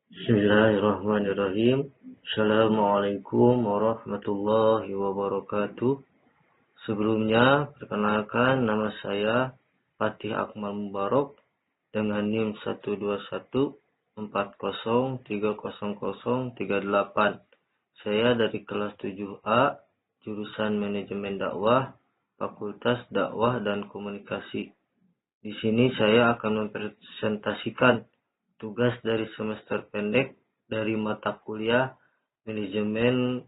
Bismillahirrahmanirrahim. Assalamualaikum warahmatullahi wabarakatuh. Sebelumnya, perkenalkan nama saya Fatih Akmal Mubarok dengan NIM 12140300038. Saya dari kelas 7A, jurusan Manajemen Dakwah, Fakultas Dakwah dan Komunikasi. Di sini saya akan mempresentasikan tugas dari semester pendek dari mata kuliah Manajemen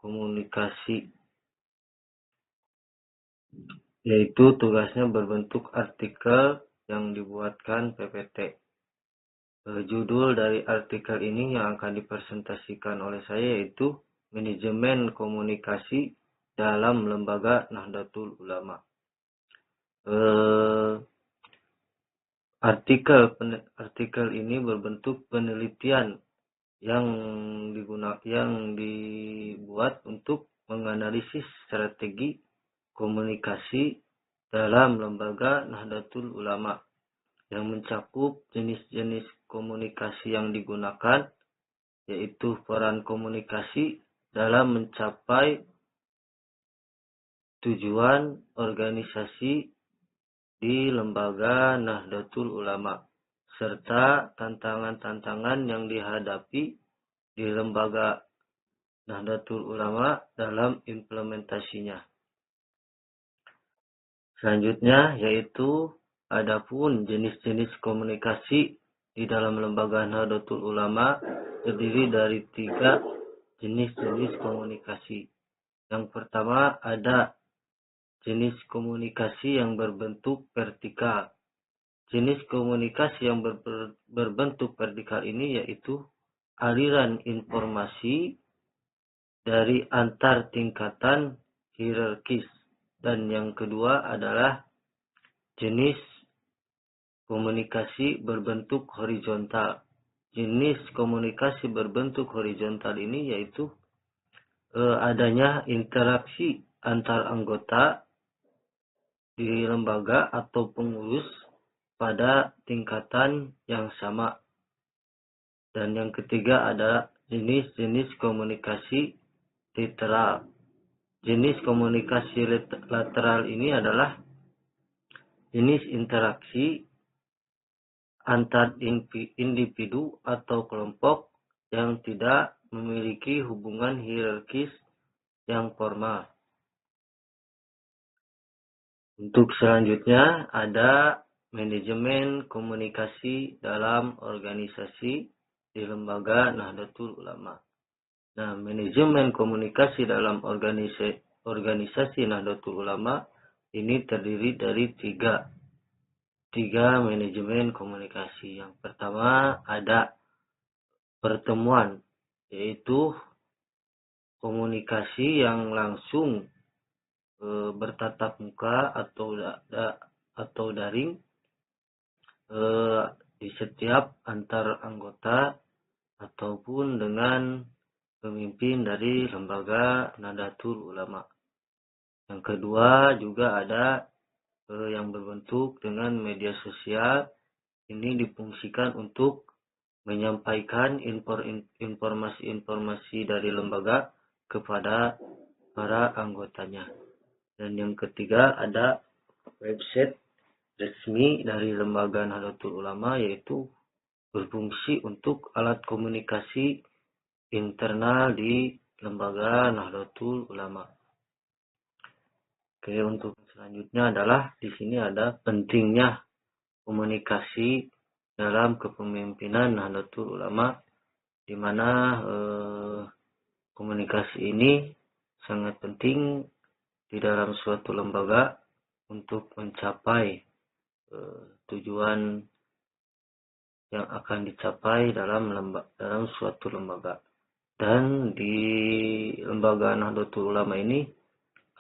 Komunikasi, yaitu tugasnya berbentuk artikel yang dibuatkan PPT. Judul dari artikel ini yang akan dipresentasikan oleh saya yaitu Manajemen Komunikasi dalam Lembaga Nahdlatul Ulama. Artikel ini berbentuk penelitian yang dibuat untuk menganalisis strategi komunikasi dalam lembaga Nahdlatul Ulama yang mencakup jenis-jenis komunikasi yang digunakan, yaitu peran komunikasi dalam mencapai tujuan organisasi di lembaga Nahdlatul Ulama, serta tantangan-tantangan yang dihadapi di lembaga Nahdlatul Ulama dalam implementasinya. Selanjutnya yaitu adapun jenis-jenis komunikasi di dalam lembaga Nahdlatul Ulama terdiri dari 3 jenis-jenis komunikasi. Yang pertama ada jenis komunikasi yang berbentuk vertikal. Jenis komunikasi yang berbentuk vertikal ini yaitu aliran informasi dari antar tingkatan hierarkis. Dan yang kedua adalah jenis komunikasi berbentuk horizontal. Jenis komunikasi berbentuk horizontal ini yaitu adanya interaksi antar anggota di lembaga atau pengurus pada tingkatan yang sama. Dan yang ketiga ada jenis-jenis komunikasi lateral. Jenis komunikasi lateral ini adalah jenis interaksi antar individu atau kelompok yang tidak memiliki hubungan hierarkis yang formal. Untuk selanjutnya ada manajemen komunikasi dalam organisasi di lembaga Nahdlatul Ulama. Nah, manajemen komunikasi dalam organisasi Nahdlatul Ulama ini terdiri dari tiga manajemen komunikasi. Yang pertama ada pertemuan, yaitu komunikasi yang langsung bertatap muka atau daring di setiap antar anggota ataupun dengan pemimpin dari lembaga Nahdlatul Ulama. Yang kedua juga ada yang berbentuk dengan media sosial. Ini difungsikan untuk menyampaikan informasi-informasi dari lembaga kepada para anggotanya. Dan yang ketiga ada website resmi dari lembaga Nahdlatul Ulama, yaitu berfungsi untuk alat komunikasi internal di lembaga Nahdlatul Ulama. Oke, untuk selanjutnya adalah di sini ada pentingnya komunikasi dalam kepemimpinan Nahdlatul Ulama, di mana komunikasi ini sangat penting di dalam suatu lembaga untuk mencapai tujuan yang akan dicapai dalam suatu lembaga. Dan di lembaga Nahdlatul Ulama ini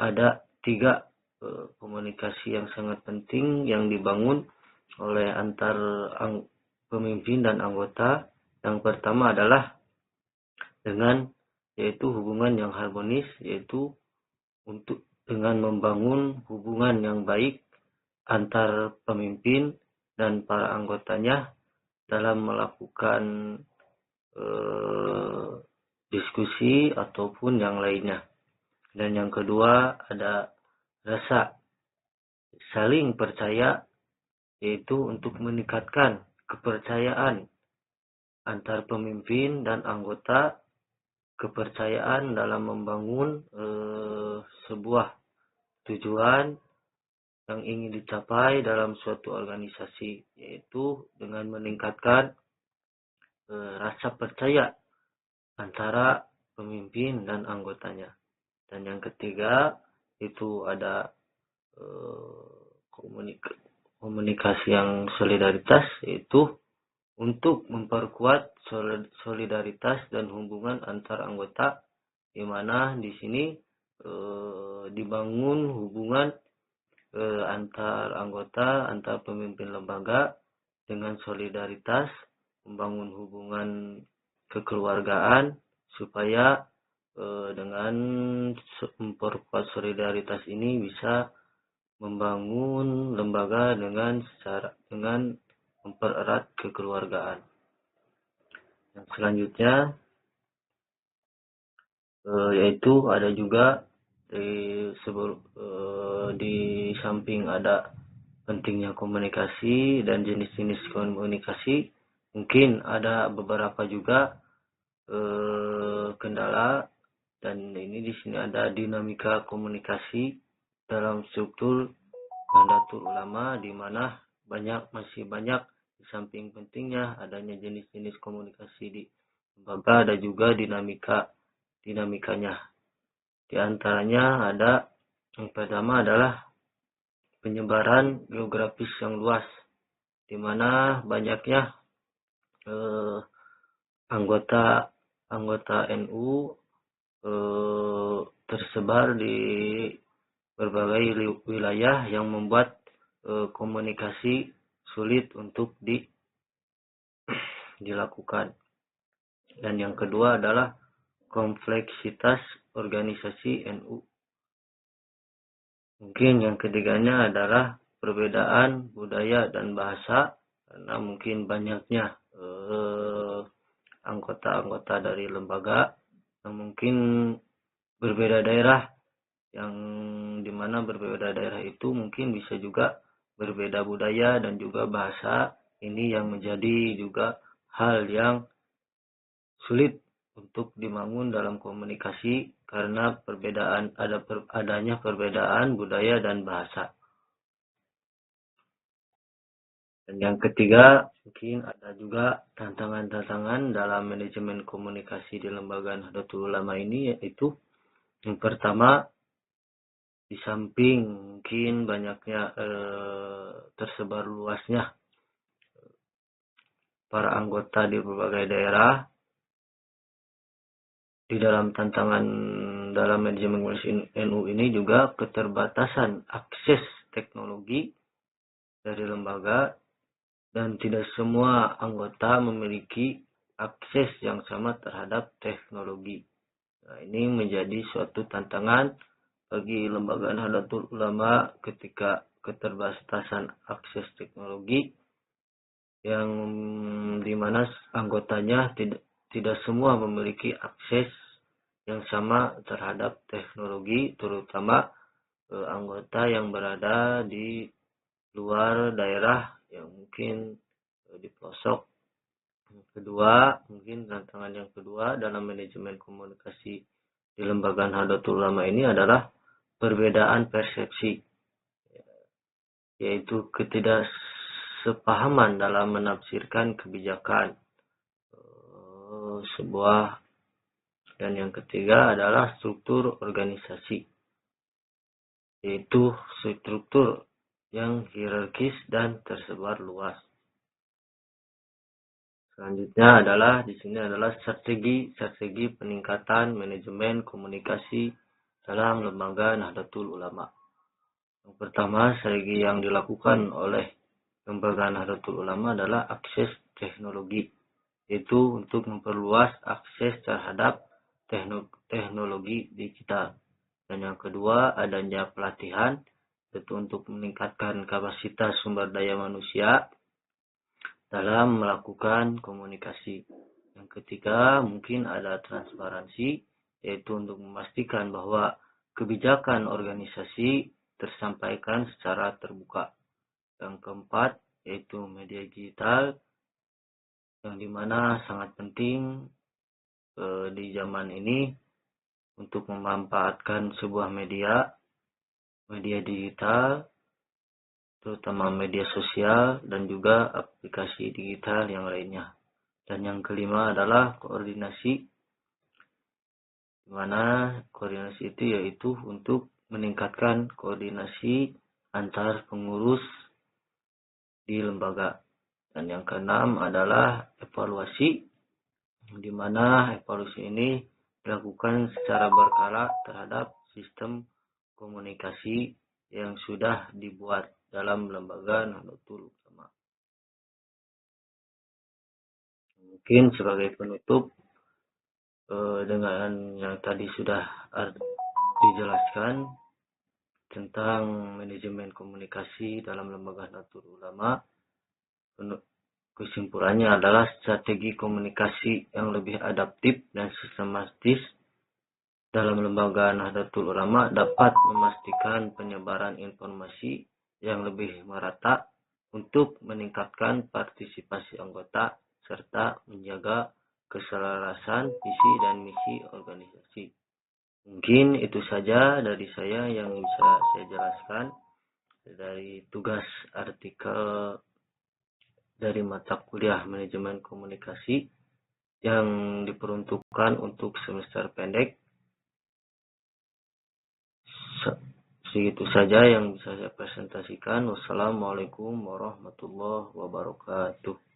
ada 3 komunikasi yang sangat penting yang dibangun oleh antar pemimpin dan anggota. Yang pertama adalah yaitu hubungan yang harmonis, yaitu dengan membangun hubungan yang baik antar pemimpin dan para anggotanya dalam melakukan diskusi ataupun yang lainnya. Dan yang kedua ada rasa saling percaya, yaitu untuk meningkatkan kepercayaan antar pemimpin dan anggota, kepercayaan dalam membangun sebuah tujuan yang ingin dicapai dalam suatu organisasi, yaitu dengan meningkatkan rasa percaya antara pemimpin dan anggotanya. Dan yang ketiga itu ada komunikasi yang solidaritas, yaitu untuk memperkuat solidaritas dan hubungan antar anggota, di mana di sini dibangun hubungan antar anggota, antar pemimpin lembaga dengan solidaritas, membangun hubungan kekeluargaan, supaya dengan memperkuat solidaritas ini bisa membangun lembaga dengan mempererat kekeluargaan. Yang selanjutnya yaitu ada juga di samping ada pentingnya komunikasi dan jenis-jenis komunikasi, mungkin ada beberapa juga kendala, dan ini di sini ada dinamika komunikasi dalam struktur Nahdlatul Ulama, di mana masih banyak di samping pentingnya adanya jenis-jenis komunikasi di lembaga, ada juga dinamikanya. Di antaranya ada yang pertama adalah penyebaran geografis yang luas, di mana banyaknya anggota NU tersebar di berbagai wilayah yang membuat komunikasi sulit untuk dilakukan. Dan yang kedua adalah kompleksitas organisasi NU. Mungkin yang ketiganya adalah perbedaan budaya dan bahasa, karena mungkin banyaknya anggota-anggota dari lembaga yang mungkin berbeda daerah, yang dimana berbeda daerah itu mungkin bisa juga berbeda budaya dan juga bahasa. Ini yang menjadi juga hal yang sulit untuk dibangun dalam komunikasi, karena adanya perbedaan budaya dan bahasa. Dan yang ketiga, mungkin ada juga tantangan-tantangan dalam manajemen komunikasi di lembaga Nahdlatul Ulama ini, yaitu yang pertama, di samping mungkin banyaknya tersebar luasnya para anggota di berbagai daerah, di dalam tantangan dalam manajemen NU ini juga keterbatasan akses teknologi dari lembaga, dan tidak semua anggota memiliki akses yang sama terhadap teknologi. Nah, ini menjadi suatu tantangan bagi lembaga Nahdlatul Ulama ketika keterbatasan akses teknologi, yang dimana anggotanya tidak semua memiliki akses yang sama terhadap teknologi, terutama anggota yang berada di luar daerah yang mungkin di pelosok. Tantangan yang kedua dalam manajemen komunikasi di lembaga Nahdlatul Ulama ini adalah perbedaan persepsi, yaitu ketidaksepahaman dalam menafsirkan kebijakan sebuah. Dan yang ketiga adalah struktur organisasi, yaitu struktur yang hierarkis dan tersebar luas. Selanjutnya di sini adalah strategi peningkatan manajemen komunikasi dalam lembaga Nahdlatul Ulama. Yang pertama, strategi yang dilakukan oleh lembaga Nahdlatul Ulama adalah akses teknologi, yaitu untuk memperluas akses terhadap teknologi digital. Dan yang kedua, adanya pelatihan, yaitu untuk meningkatkan kapasitas sumber daya manusia dalam melakukan komunikasi. Yang Yang ketiga, mungkin ada transparansi, yaitu untuk memastikan bahwa kebijakan organisasi tersampaikan secara terbuka. Yang keempat, yaitu media digital, yang dimana sangat penting di zaman ini untuk memanfaatkan sebuah media digital, terutama media sosial dan juga aplikasi digital yang lainnya. Dan yang kelima adalah koordinasi, di mana koordinasi itu yaitu untuk meningkatkan koordinasi antar pengurus di lembaga. Dan yang keenam adalah evaluasi, di mana evaluasi ini dilakukan secara berkala terhadap sistem komunikasi yang sudah dibuat dalam lembaga Nahdlatul Ulama. Mungkin sebagai penutup, dengan yang tadi sudah dijelaskan tentang manajemen komunikasi dalam lembaga Nahdlatul Ulama, kesimpulannya adalah strategi komunikasi yang lebih adaptif dan sistematis dalam lembaga Nahdlatul Ulama dapat memastikan penyebaran informasi yang lebih merata untuk meningkatkan partisipasi anggota serta menjaga keselarasan visi dan misi organisasi. Mungkin itu saja dari saya yang bisa saya jelaskan dari tugas artikel dari mata kuliah manajemen komunikasi yang diperuntukkan untuk semester pendek. Segitu saja yang bisa saya presentasikan. Wassalamualaikum warahmatullahi wabarakatuh.